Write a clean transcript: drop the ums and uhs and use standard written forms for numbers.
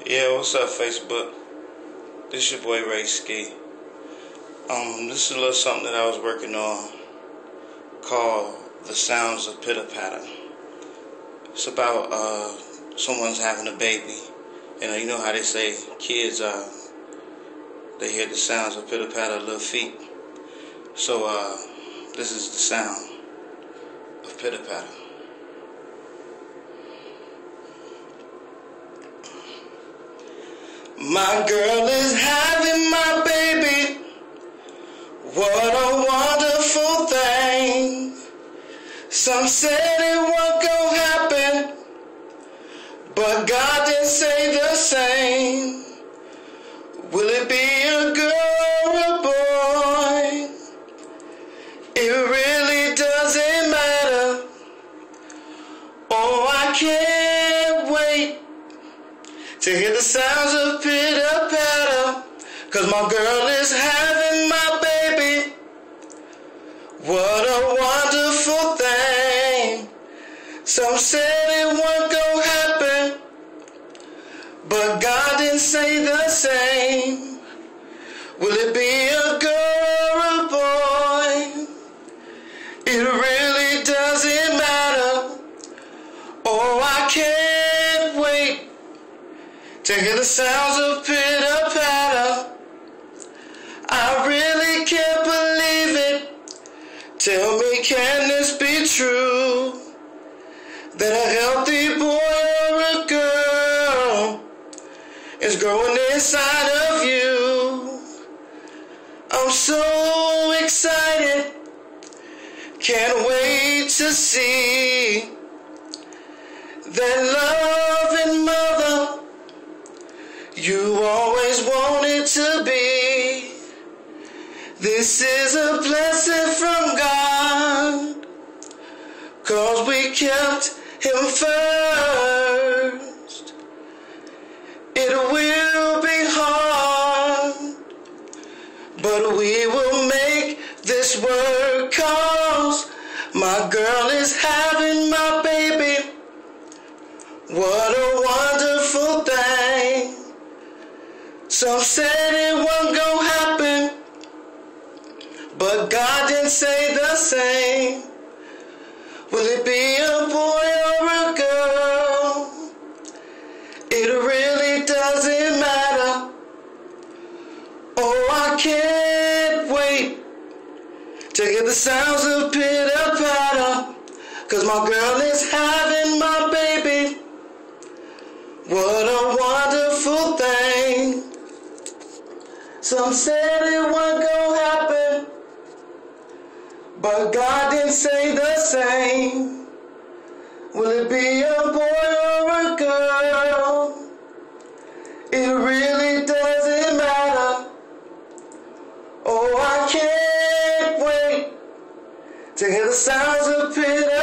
Yeah, what's up, Facebook? This your boy Ray Ski. This is a little something that I was working on called The Sounds of Pitter Patter. It's about someone's having a baby. And you know how they say kids they hear the sounds of pitter patter of little feet. So this is the sound of pitter patter. My girl is having my baby. What a wonderful thing. Some said it wasn't gonna happen, but God didn't say the same. Will it be a girl or a boy? It really doesn't matter. Oh, I can't wait to hear the sounds of pitter patter, 'cause my girl is having my baby. What a wonderful thing. Some said it wasn't gonna happen, but God didn't say the same. Will it be a girl or a boy? It really doesn't matter. Oh, I can't wait to hear the sounds of pitter patter. I really can't believe it. Tell me, can this be true? That a healthy boy or a girl is growing inside of you. I'm so excited. Can't wait to see that loving mother you always wanted to be. This is a blessing from God, 'cause we kept Him first. It will be hard, but we will make this work, 'cause my girl is having my baby. What a wonderful thing. Some said it wasn't gonna happen, but God didn't say the same. Will it be a boy or a girl? It really doesn't matter. Oh, I can't wait to hear the sounds of pitter patter, 'cause my girl is having my baby. What a wonderful thing. Some said it wasn't gonna happen, but God didn't say the same. Will it be a boy or a girl? It really doesn't matter. Oh, I can't wait to hear the sounds of pitter